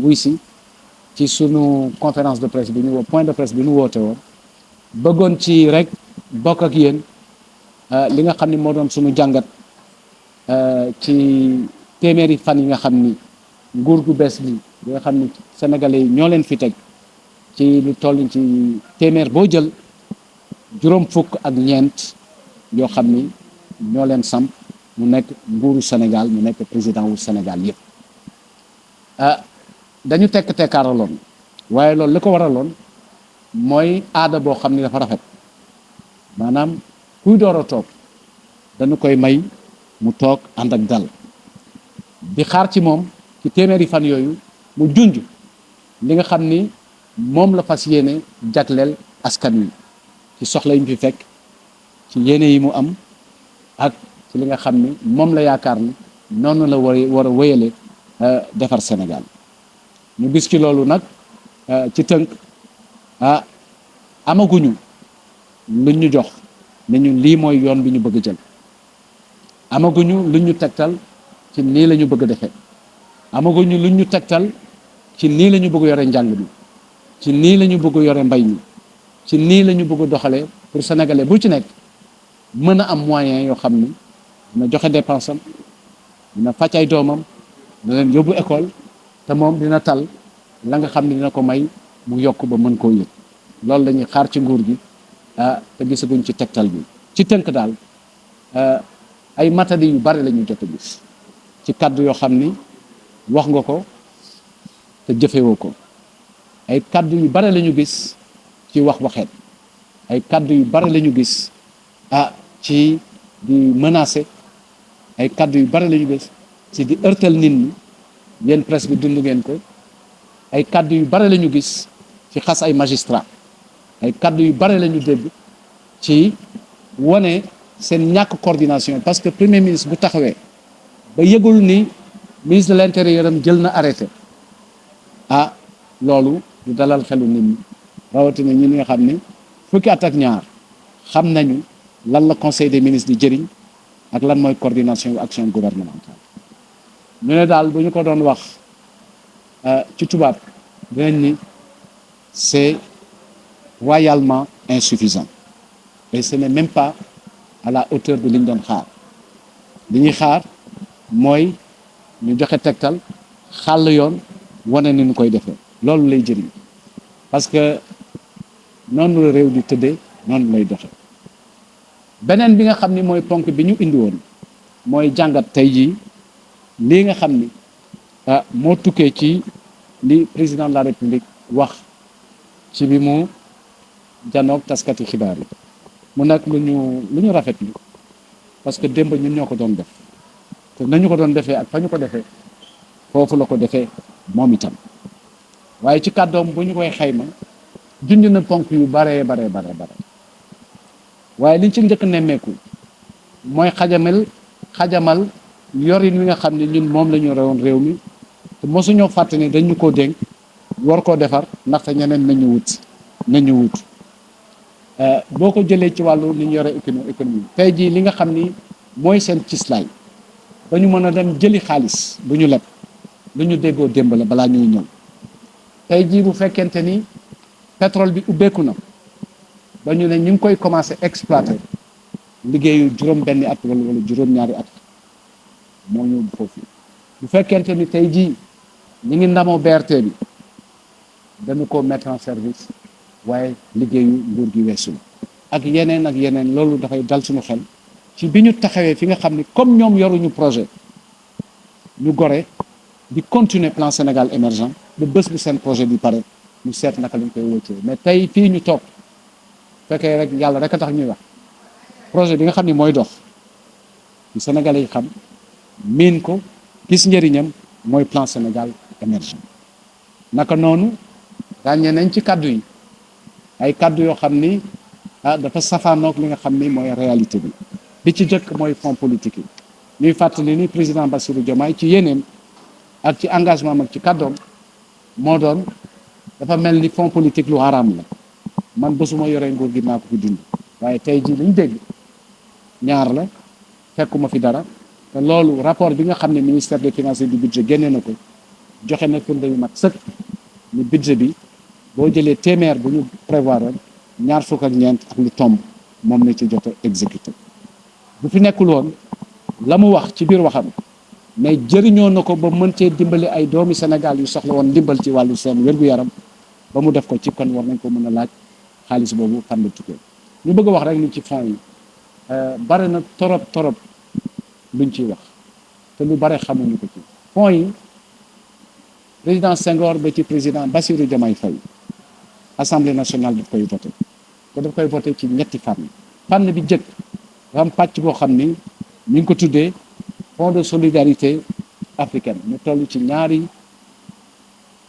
wuy si ci sunu conférence de presse bi ñu point de presse bi ñu woote woon bëggoon ci rek bokk ak yéen li nga xam ni moo doon sunu jàngat ci téeméeri fan yi nga xam ni nguur gu bees bi nga xam ni sénégalais yi ñoo leen fi teg ci lu toll ci téeméer boo jël juróom fukk ak ñeent yoo xam ni ñoo leen samp mu nekk nguuru Sénégal mu nekk président wu Sénégal yëpp dañu tekkaaraloon waaye loolu li ko waraloon mooy aada boo xam ni dafa rafet maanaam kuy door a toog dañu koy may mu toog ànd ak dal di xaar ci moom ci téeméeri fan yooyu mu junj li nga xam ni moom la fas yéene jagleel askan wi ci soxla yi mu fi fekk ci yéene yi mu am ak ci li nga xam ni moom la yaakaar ni noonu la war a wéyale defar Sénégal ñu gis ci loolu nag ci tënk amaguñu luñ ñu jox ne ñu lii mooy yoon bi ñu bëgg jël amaguñu luñ ñu tegtal ci nii la ñu bëgg defee amaguñu luñ ñu tegtal ci nii la ñu bëgg yore njàng bi ci nii la ñu bëgg yore mbay mi ci nii la ñu bëgg doxalee pour sénégalais bu ci nekk mën a am moyen yoo xam ni dina joxe dépense am dina faj ay doomam dina leen yóbbu école te moom dina tal la nga xam ne dina ko may mu yokk ba mën koo yëg loolu la ñuy xaar ci nguur gi te gisaguñ ci tegtal bi ci tënk daal ay matadi yu bari la ñu jot a gis ci kaddu yoo xam ni wax nga ko te jëfewoo ko ay kaddu yu bari la ñu gis ci waxeet ay kaddu yu bari la ñu gis ci di menacer ay kaddu yu bari la ñu gis ci di ërtal nit ñi yéen presse bi dund ngeen ko ay kaddu yu bari la ñu gis ci xas ay magistrat ay kaddu yu bari la ñu dégg ci wane seen ñàkk coordination parce que premier ministre bu taxawee ba yëgul ni ministre de l'intérieur am jël na arrêté loolu du dalal xelu nit ñi rawatina ñi nga xam ni fukki at ak ñaar xam nañu lan la conseil des ministres di jëriñ ak lan mooy coordination yu action gouvernementale ñu ne daal bu ñu ko doon wax ci tubaab dinañ ni c'est royalement insuffisant et ce n'est même pas à la hauteur de li ñu doon xaar li ñuy xaar mooy ñu joxe tegtal xàll yoon wane ni ñu koy defee loolu lay jëriñ parce que noonu la réew di tëddee noonu lay doxe beneen bi nga xam ni mooy ponk bi ñu indi woon mooy jàngat tey jii lii nga xam ni moo tukkee ci li président de la république wax ci bi mu janoog taskati xibaar yi mu nekk lu ñu rafetlu parce que démb ñun ñoo ko doon def te nañu ko doon defee ak fa ñu ko defee foofu la ko defee moom itam waaye ci kàddoom bu ñu koy xayma junj na ponk yu bare waaye liñ ci njëkk nemmeeku mooy xajamal yorin wi nga xam ne ñun moom la ñu rewoon réew mi te mosuñoo fàtte ne dañu koo dénk war koo defar ndaxte ñeneen nañu wut boo ko jëlee ci wàllu li ñu yore économie tey jii li nga xam ni mooy seen cislaay ba ñu mën a dem jëli xaalis bu ñu leb lu ñu déggoo démb la balaa ñuy ñëw tey jii bu fekkente ni pétrole bi ubbeeku na ba ñu ne ñu ngi koy commencé exploiter liggéeyu juróom benni at wala juróom-ñaari at moo ñëw foofu bu fekkente ni tey jii ñu ngi ndamoo BRT bi dañu ko mettre en service waaye liggéeyu nguur gi weesu ak yeneen loolu dafay dal suñu xel ci bi ñu taxawee fi nga xam ni comme ñoom yoruñu projet ñu gore di continuer plan Sénégal émergent ba bés bu seen projet bi pare ñu seet naka lañ koy wóccee mais tey fii ñu toog fekkee rek yàlla rek a tax ñuy wax projet bi nga xam ni mooy dox ci Sénégalais yi xam miin ko gis njëriñam mooy plan Sénégal émergent naka noonu ràññee nañ ci kaddu yi ay kaddu yoo xam ni dafa safaanoog li nga xam ni mooy réalité bi ci jëkk mooy fonds politique yi ñuy fàttali ni président Bassirou Diomaye ci yéeneem ak ci engagement am ak ci kaddoom moo doon dafa mel ni fonds politique lu haram la man bésuma yoree nguur gi maa ko fi dund waaye tey jii liñ dégg ñaar la fekkuma fi dara te loolu rapport bi nga xam ne ministère des finances et du budget génne na ko joxe na firnde yu mat sëkk ni budget bi boo jëlee téeméer bu ñu prévoir ñaar fukk ak ñeent ak lu tomb moom la ci jot a exécuté bu fi nekkul woon la mu wax ci biir waxam mais jëriñoo na ko ba mën cee dimbali ay doomi Sénégal yu soxla woon dimbal ci wàllu seen wér-gu-yaram ba mu def ko ci kon war nañ ko mën a laaj xaalis boobu fan la tukkee ñu bëgg a wax rek ni ci fonds yi bare na torop luñ ciy wax te lu bare xamuñu ko ci fonds yi président Senghor ba ci président Bassirou Diomaye Faye assemblée nationale daf koy voté te daf koy voté ci ñetti fànn bi jëkk dafa am pàcc boo xam ni ñu ngi ko tuddee fonds de solidarité africaine mu toll ci ñaari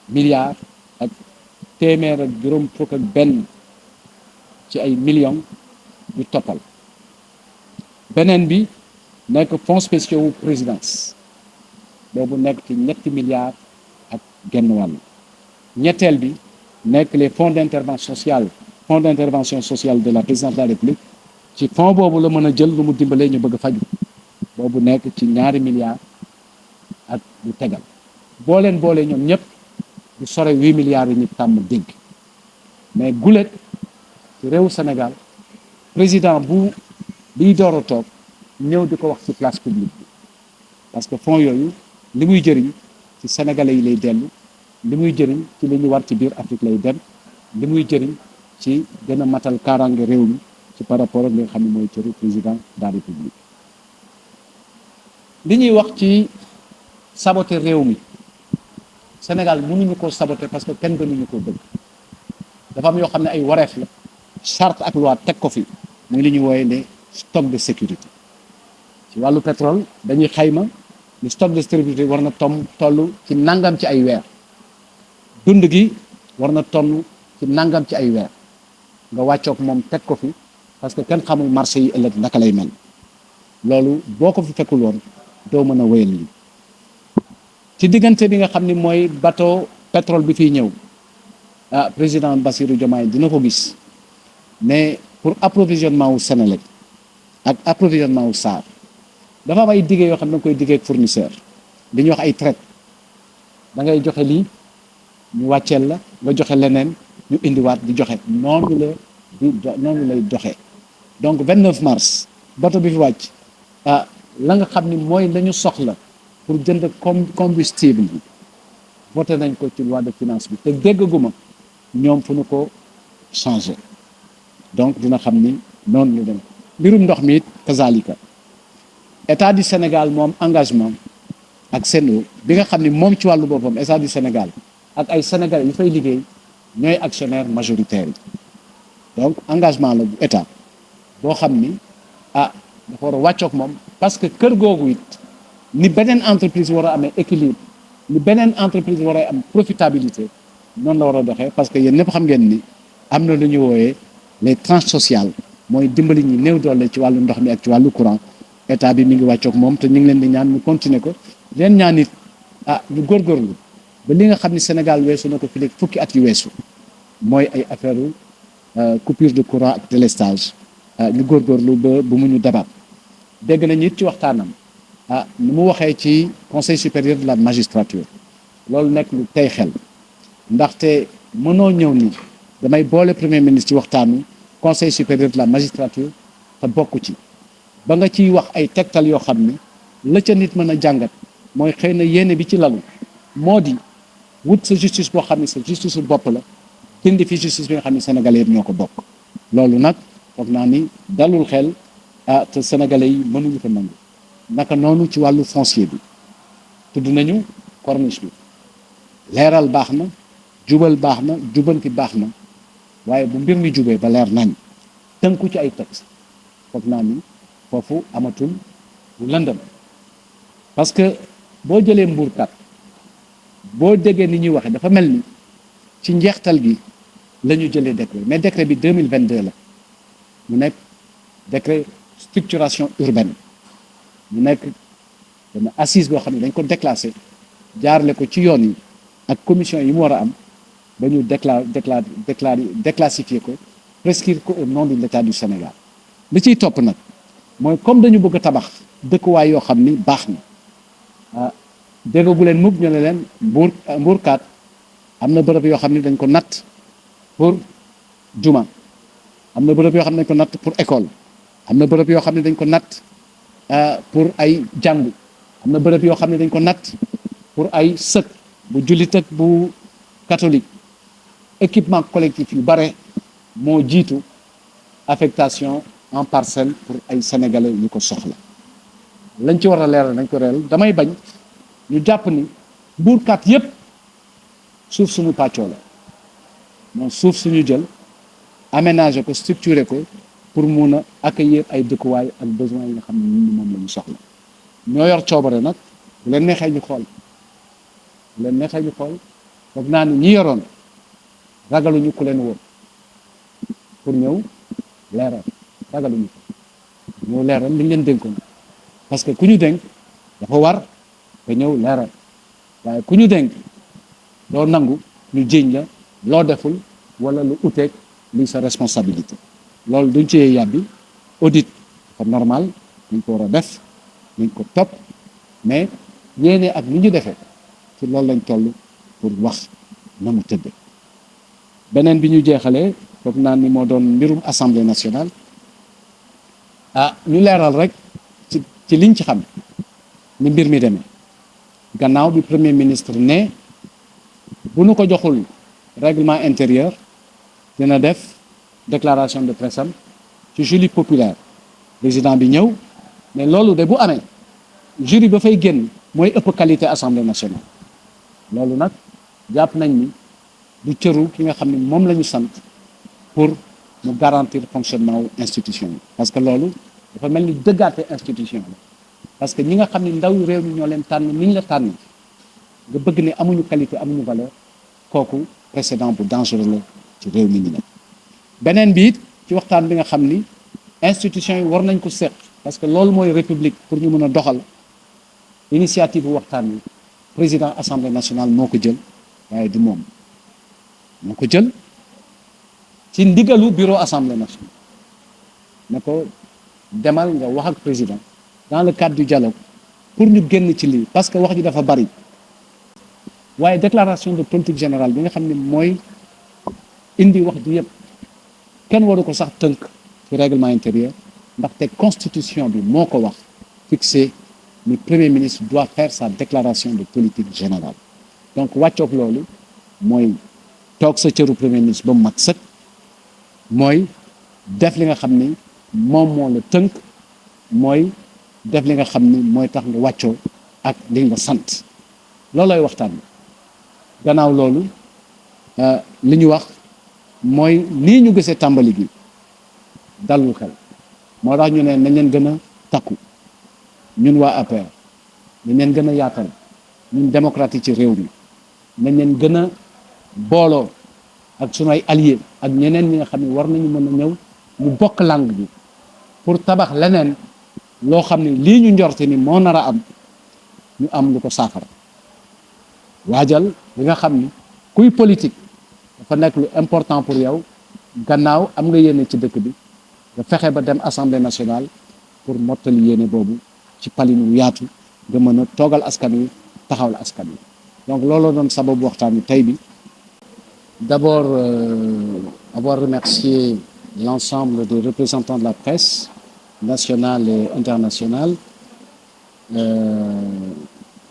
milliards ak téeméer ak juróom fukk ak benn ci ay millions yu toppal beneen bi nekk fonds spéciaux wu présidence boobu nekk ci ñetti milliards ak genn wàll ñetteel bi nekk les fonds d'intervention sociale de la présidence de la République ci fonds boobu la mën a jël lu mu dimbalee ñu bëgg a faju boobu nekk ci ñaari milliards ak lu tegal boolee ñoom ñëpp du sore 8 milliards yi ñu tàmm dégg mais gulet ci réewu Sénégal président biy door a toog ñëw di ko wax ci place publique bi parce que fonds yooyu li muy jëriñ ci sénégalais yi lay dellu li muy jëriñ ci li ñu war ci biir Afrique lay dem li muy jëriñ ci gën a matal kaaraange réew mi ci par rapport ak li nga xam ne mooy cëru président de la République li ñuy wax ci saboter réew mi Sénégal mënuñu ko saboter parce que kenn gënuñu ko bëgg dafa am yoo xam ne ay wareef la charte ak loi teg ko fi muy li ñuy wooye ne stock de sécurité ci wàllu pétrole dañuy xayma ni stock de sécurité war na toll ci nangam ci ay weer dund gi war na toll ci nangam ci ay weer nga wàccoog moom teg ko fi parce que kenn xamul marché yi ëllëg naka lay mel loolu boo ko fi fekkul woon doo mën a wéyal lii ci diggante bi nga xam ni mooy bateau pétrole bi fiy ñëw président Bassirou Diomaye dina ko gis mais pour approvisionnement wu Senelec ak approvisionnement wu SAR dafa am ay diggé yoo xam ne da nga koy diggee ak fournisseur li ñuy wax ay traite da ngay joxe lii ñu wàcceel la nga joxe leneen ñu indiwaat di joxe noonu lay doxee donc 29 mars bateau bi fi wàcc la nga xam ni mooy la ñu soxla pour jënd combustible bi voté nañ ko ci loi de finance bi te déggaguma ñoom fu ñu ko changé donc dina xam ni noonu la dem mbirum ndox mi it kazalika état du Sénégal moom engagement ak Sen'Eau bi nga xam ni moom ci wàllu boppam état du Sénégal ak ay Sénégalais yu fay liggéey ñooy actionnaire majoritaire yi donc engagement la bu état boo xam ni dafa war a wàccoog moom parce que kër googu it ni beneen entreprise war a amee équilibre ni beneen entreprise war a am profitabilité noonu la war a doxee parce que yéen ñëpp xam ngeen ni am na lu ñu wooyee les tranches sociales mooy dimbali ñi néew doole ci wàllu ndox mi ak ci wàllu courant état bi mi ngi wàccoog moom te ñu ngi leen di ñaan ñu continuer ko leen ñaan it ñu góorgóorlu ba li nga xam ni Sénégal weesu na ko fi léegi fukki at yu weesu mooy ay affaire coupure de courant ak délestage ñu góorgóorlu ba bu mu ñu dabaat dégg nañu it ci waxtaanam ni mu waxee ci conseil supérieur de la magistrature loolu nekk lu tey xel ndaxte mënoo ñëw ni damay boole premier ministre ci waxtaanu conseil supérieur de la magistrature te bokk ci ba nga ciy wax ay tegtal yoo xam ni la ca nit mën a jàngat mooy xëy na yéene bi ci lalu moo di wut sa justice boo xam ne sa justice su bopp la dindi fi justice bi nga xam ne sénégalais yëpp ñoo ko bokk loolu nag foog naa ni dalul xel te sénégalais yi mënuñu ko nangu naka noonu ci wàllu foncier bi tudd nañu corniche bi leeral baax na jubal baax na jubanti baax na waaye bu mbir mi jubee ba leer nañ tënku ci ay texte foog naa ni foofu amatul lu lëndëm parce que boo jëlee mbuurkat boo déggee ni ñuy waxe dafa mel ni ci njeextal gi la ñu jëlee décret mais décret bi 2022 la mu nekk décret structuration urbaine mu nekk dana assise boo xam ne dañ ko déclassé jaarale ko ci yoon yi ak commission yi mu war a am ba ñu déclassifier ko prescrire ko au nom de l'État du Sénégal li ciy topp nag mooy comme dañu bëgg a tabax dëkkuwaay yoo xam ni baax na déggagu leen mukk ñu ne leen mbuurkaat am na bërëb yoo xam ne dañ ko natt pour juma, am na bërëb yoo xam ne dañ ko natt pour école, am na bërëb yoo xam ne dañ ko natt pour ay jàngu, am na bërëb yoo xam ne dañ ko natt pour ay sëk bu jullit ak bu catholique. Équipement collectif yu bare moo jiitu affectation en parcelle pour ay sénégalais yu ko soxla. lañ ci war a leeral nañ ko leeral. damay bañ ñu jàpp ni mbuurkat yépp suuf suñu pàccoo la, moom suuf suñu jël aménager ko, structurer ko pour mun a accueillir ay dëkkuwaay ak besoins yi nga xam ne ñun moom la ñu soxla. ñoo yor coobare nag, bu leen neexee ñu xool, bu leen neexee ñu xool. foog naa ni ñi yoroon ragaluñu ku leen woon pour ñëw leeral, ragaluñu ko ñëw leeral li ñu leen dénkoon, parce que ku ñu dénk dafa war nga ñëw leeral. waaye ku ñu dénk doo nangu ñu jiiñ la loo deful wala lu uteeg li sa responsabilité. loolu duñ ci yàbbi. audit dafa normal, dañ ko war a def, dañ ko topp, mais yéene ak ni ñu defee ci loolu lañ toll pour wax na mu tëdd. beneen bi ñu jeexalee foog naa ni moo doon mbirum assemblée nationale. ñu leeral rek ci liñ ci xam ni mbir mi demee gannaaw bi premier ministre ne bu nu ko joxul règlement intérieur dina def déclaration de presse am ci jury populaire. président bi ñëw mais loolu de bu amee jury ba fay génn mooy ëpp qualité assemblée nationale. loolu nag jàpp nañ ni du cëru ki nga xam ne moom la ñu sant pour mu garantir fonctionnement wu institution yi. parce que loolu dafa mel ni dëggaate institution la. parce que ñi nga xam ne ndaw réew mi ñoo leen tànn ni ñu la tànn nga bëgg ne amuñu qualité amuñu valeur, kooku précédent bu dangereux la ci réew mi ñu ne. beneen bi it ci waxtaan bi nga xam ni institution yi war nañ ko seq, parce que loolu mooy république. pour ñu mën a doxal initiative bu waxtaan wi président assemblée nationale moo ko jël, waaye du moom moo ko jël ci ndigalu bureau assemblée nationale ne ko demal nga wax ak président dans le cadre du dialogue pour ñu génn ci lii, parce que wax ji dafa bari. waaye déclaration de politique générale bi nga xam ne mooy indi wax ji yëpp kenn waru ko sax tënk ci règlement intérieur, ndaxte constitution bi moo ko wax fixé ni premier ministre doit faire sa déclaration de politique générale. donc wàccoog loolu mooy toog sa cëru premier ministre ba mu mat sëkk, mooy def li nga xam ni moom moo la tënk, mooy def li nga xam ni mooy tax nga wàccoo ak li nga sant. loolooy waxtaan bi. gannaaw loolu li ñu wax mooy lii ñu gisee tàmbali gi dalul xel, moo tax ñu ne nañ leen gën a takku ñun waa APR, nañ leen gën a yaatal ñun démocratique ci réew mi, nañ leen gën a booloo ak sunu ay alliés ak ñeneen ñi nga xam ne war nañu mën a ñëw mu bokk langue bi pour tabax leneen loo xam ne lii ñu njorte ni moo nar a am ñu am lu ko saafara. waajal li nga xam ni kuy politique dafa nekk lu important pour yow, gannaaw am nga yéene ci dëkk bi nga fexe ba dem assemblée nationale pour mottali yéene boobu ci palinu yaatu nga mën a toogal askan wi, taxawal askan wi. donc looloo doon sababu waxtaan wi tey bi. d'abord avoir remercié l'ensemble des représentants de la presse nationale et internationale,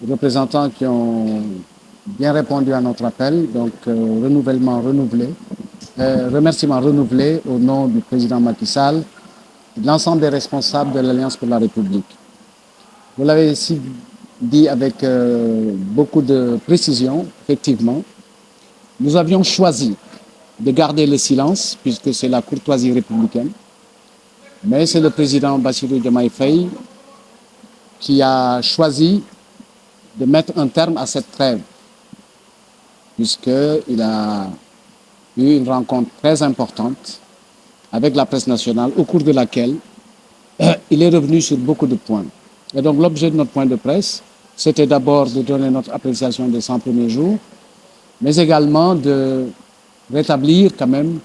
représentants qui ont bien répondu à notre appel. Donc remerciements renouvelés au nom du président Macky Sall et de l'ensemble des responsables de l'Alliance pour la République. Vous l'avez ici dit avec beaucoup de précision. Effectivement, nous avions choisi de garder le silence puisque c'est la courtoisie républicaine, mais c'est le président Bassirou Diomaye Faye qui a choisi de mettre un terme à cette trêve, puisqu'il a eu une rencontre très importante avec la presse nationale, au cours de laquelle il est revenu sur beaucoup de points. Et donc l'objet de notre point de presse, c'était d'abord de donner notre appréciation des 100 premiers jours, mais également de rétablir quand même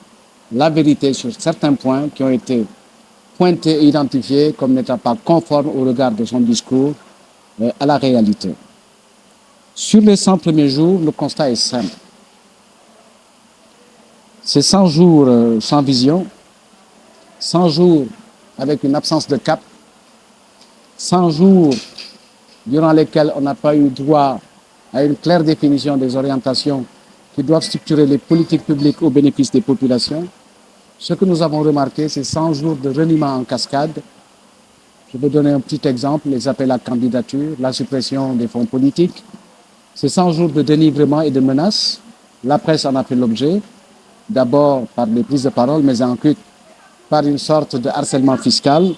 la vérité sur certains points qui ont été pointés et identifiés comme n'étant pas conformes au regard de son discours à la réalité. Sur les 100 premiers jours, le constat est simple. C'est 100 jours sans vision, 100 jours avec une absence de cap, 100 jours durant lesquels on n'a pas eu droit à une claire définition des orientations qui doivent structurer les politiques publiques au bénéfice des populations. Ce que nous avons remarqué, c'est 100 jours de reniement en cascade. Je vais donner un petit exemple, les appels à candidature, la suppression des fonds politiques. C'est 100 jours de dénigrement et de menaces. La presse en a fait l'objet, d'abord par des prises de parole, mais ensuite par une sorte de harcèlement fiscal.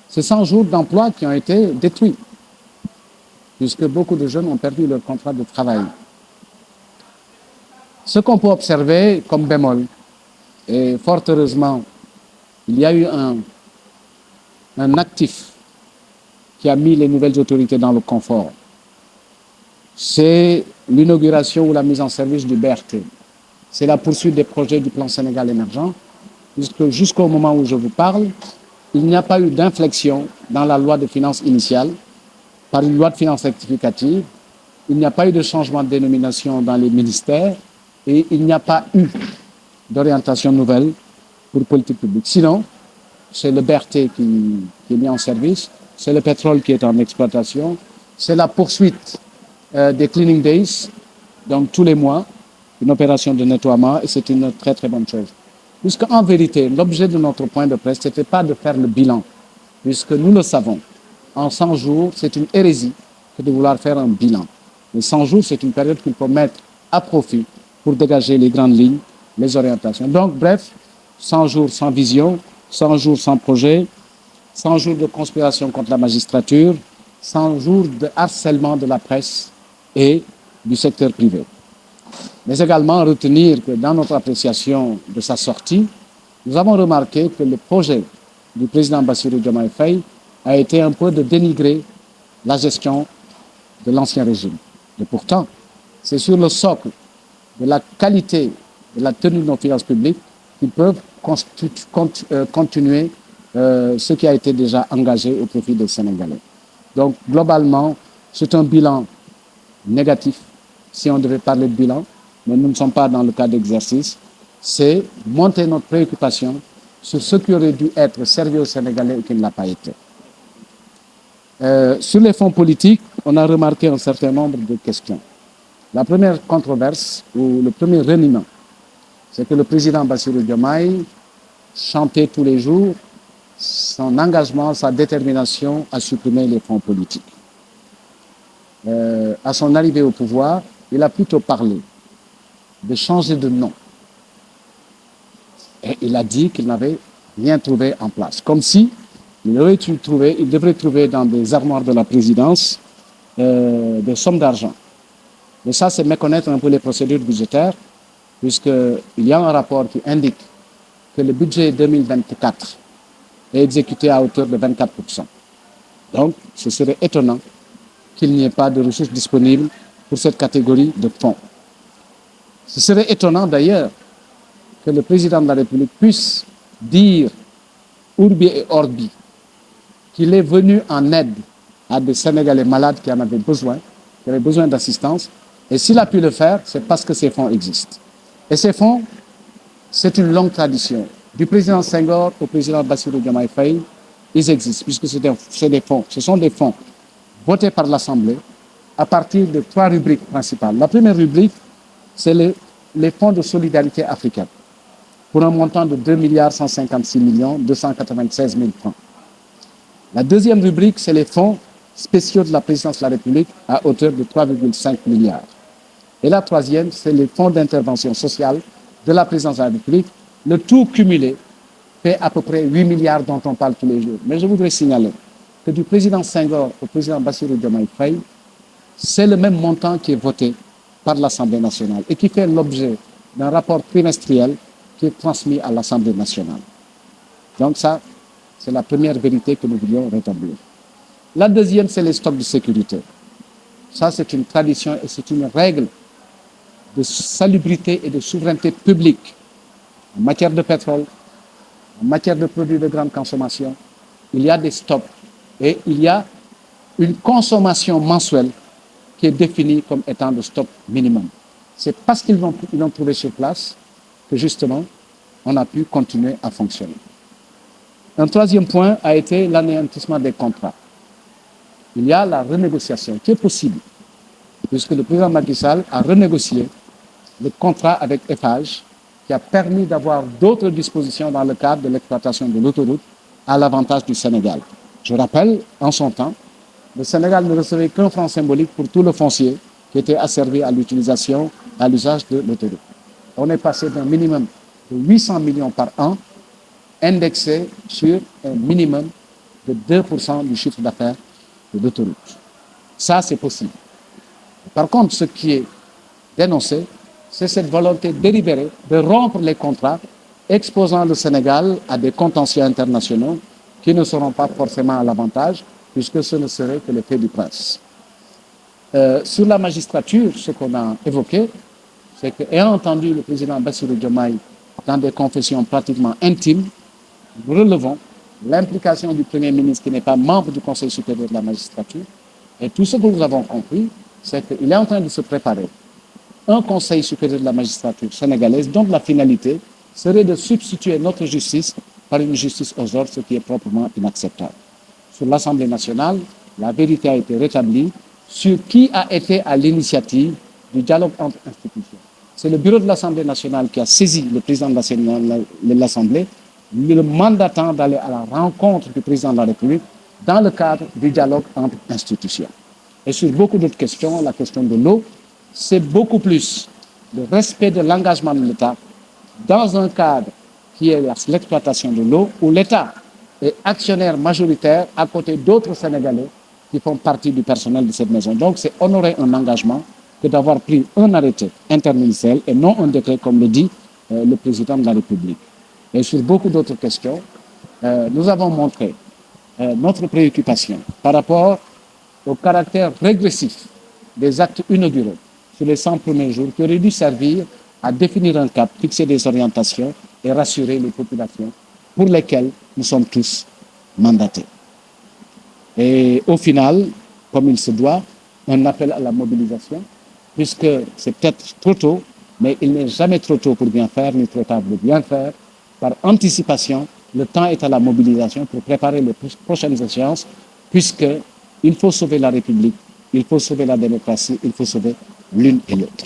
C'est 100 jours d'emploi qui ont été détruits, puisque beaucoup de jeunes ont perdu leur contrat de travail. Ce qu'on peut observer comme bémol, et fort heureusement, il y a eu un actif qui a mis les nouvelles autorités dans le confort. C'est l'inauguration ou la mise en service du BRT. C'est la poursuite des projets du plan Sénégal émergent, puisque jusqu'au moment où je vous parle, il n'y a pas eu d'inflexion dans la loi de finances initiale par une loi de finances rectificative. Il n'y a pas eu de changement de dénomination dans les ministères et il n'y a pas eu d'orientation nouvelle pour politique publique. Sinon, c'est le BRT qui est mis en service, c'est le pétrole qui est en exploitation, c'est la poursuite des cleaning days, donc tous les mois, une opération de nettoiement, et c'est une très très bonne chose. Puisqu'en vérité, l'objet de notre point de presse, ce n'était pas de faire le bilan, puisque nous le savons, en 100 jours, c'est une hérésie que de vouloir faire un bilan. Mais 100 jours, c'est une période qu'il faut mettre à profit pour dégager les grandes lignes, les orientations. Donc, bref, 100 jours sans vision, 100 jours sans projet, 100 jours de conspiration contre la magistrature, 100 jours de harcèlement de la presse et du secteur privé. Mais également retenir que dans notre appréciation de sa sortie, nous avons remarqué que le projet du président Bassirou Diomaye Faye a été un peu de dénigrer la gestion de l'ancien régime. Et pourtant, c'est sur le socle de la qualité de la tenue de nos finances publiques qu'ils peuvent continuer ce qui a été déjà engagé au profit des Sénégalais. Donc, globalement, c'est un bilan négatif, si on devait parler de bilan, mais nous ne sommes pas dans le cas d'exercice. C'est monter notre préoccupation sur ce qui aurait dû être servi aux Sénégalais et qui ne l'a pas été. Sur les fonds politiques, on a remarqué un certain nombre de questions. La première controverse, ou le premier reniement, c'est que le président Bassirou Diomaye chantait tous les jours son engagement, sa détermination à supprimer les fonds politiques. À son arrivée au pouvoir, il a plutôt parlé de changer de nom. Et il a dit qu'il n'avait rien trouvé en place. Comme si il devrait trouver dans des armoires de la présidence des sommes d'argent. Et ça, c'est méconnaître un peu les procédures budgétaires, puisqu'il y a un rapport qui indique que le budget 2024 est exécuté à hauteur de 24%. Donc, ce serait étonnant qu'il n'y ait pas de ressources disponibles pour cette catégorie de fonds. Ce serait étonnant d'ailleurs que le président de la République puisse dire, urbi et orbi, qu'il est venu en aide à des Sénégalais malades qui en avaient besoin, qui avaient besoin d'assistance, et s'il a pu le faire, c'est parce que ces fonds existent. Et ces fonds, c'est une longue tradition. Du président Senghor au président Bassirou Diomaye Faye, ils existent, puisque ce sont des fonds votés par l'Assemblée à partir de 3 rubriques principales. La première rubrique, c'est les fonds de solidarité africaine, pour un montant de 2 156 296 000 francs. La deuxième rubrique, c'est les fonds spéciaux de la présidence de la République à hauteur de 3,5 milliards. Et la troisième, c'est les fonds d'intervention sociale de la présidence de la République. Le tout cumulé fait à peu près 8 milliards dont on parle tous les jours. Mais je voudrais signaler que du président Senghor au président Bassirou Diomaye Faye, c'est le même montant qui est voté par l'Assemblée nationale et qui fait l'objet d'un rapport trimestriel qui est transmis à l'Assemblée nationale. Donc ça, c'est la première vérité que nous voulions rétablir. La deuxième, c'est les stocks de sécurité. Ça, c'est une tradition et c'est une règle de salubrité et de souveraineté publique en matière de pétrole, en matière de produits de grande consommation. Il y a des stocks et il y a une consommation mensuelle qui qui est défini comme étant le stock minimum. C'est parce qu'ils l'ont trouvé sur place que justement, on a pu continuer à fonctionner. Un troisième point a été l'anéantissement des contrats. Il y a la renégociation qui est possible, puisque le président Macky Sall a renégocié le contrat avec Eiffage, qui a permis d'avoir d'autres dispositions dans le cadre de l'exploitation de l'autoroute à l'avantage du Sénégal. Je rappelle, en son temps, le Sénégal ne recevait qu'un franc symbolique pour tout le foncier qui était asservi à l'utilisation, à l'usage de l'autoroute. On est passé d'un minimum de 800 millions par an, indexé sur un minimum de 2% du chiffre d'affaires de l'autoroute. Ça, c'est possible. Par contre, ce qui est dénoncé, c'est cette volonté délibérée de rompre les contrats, exposant le Sénégal à des contentieux internationaux qui ne seront pas forcément à l'avantage, puisque ce ne serait que l'effet du prince. Sur la magistrature, ce qu'on a évoqué, c'est qu'ayant entendu le président Bassirou Diomaye dans des confessions pratiquement intimes, nous relevons l'implication du Premier ministre qui n'est pas membre du Conseil supérieur de la magistrature. Et tout ce que nous avons compris, c'est qu'il est en train de se préparer un Conseil supérieur de la magistrature sénégalaise dont la finalité serait de substituer notre justice par une justice aux ordres, ce qui est proprement inacceptable. Sur l'Assemblée nationale, la vérité a été rétablie sur qui a été à l'initiative du dialogue entre institutions. C'est le bureau de l'Assemblée nationale qui a saisi le président de l'Assemblée, le mandatant d'aller à la rencontre du président de la République dans le cadre du dialogue entre institutions. Et sur beaucoup d'autres questions, la question de l'eau, c'est beaucoup plus le respect de l'engagement de l'État dans un cadre qui est l'exploitation de l'eau, où l'État est actionnaire majoritaire à côté d'autres Sénégalais qui font partie du personnel de cette maison. Donc, c'est honorer un engagement que d'avoir pris un arrêté interministériel et non un décret, comme le dit le président de la République. Et sur beaucoup d'autres questions, nous avons montré notre préoccupation par rapport au caractère régressif des actes inauguraux sur les 100 premiers jours qui auraient dû servir à définir un cap, fixer des orientations et rassurer les populations pour lesquelles nous sommes tous mandatés. Et au final, comme il se doit, un appel à la mobilisation, puisque c'est peut-être trop tôt, mais il n'est jamais trop tôt pour bien faire, ni trop tard pour bien faire. Par anticipation, le temps est à la mobilisation pour préparer les prochaines échéances, puisqu'il faut sauver la République, il faut sauver la démocratie, il faut sauver l'une et l'autre.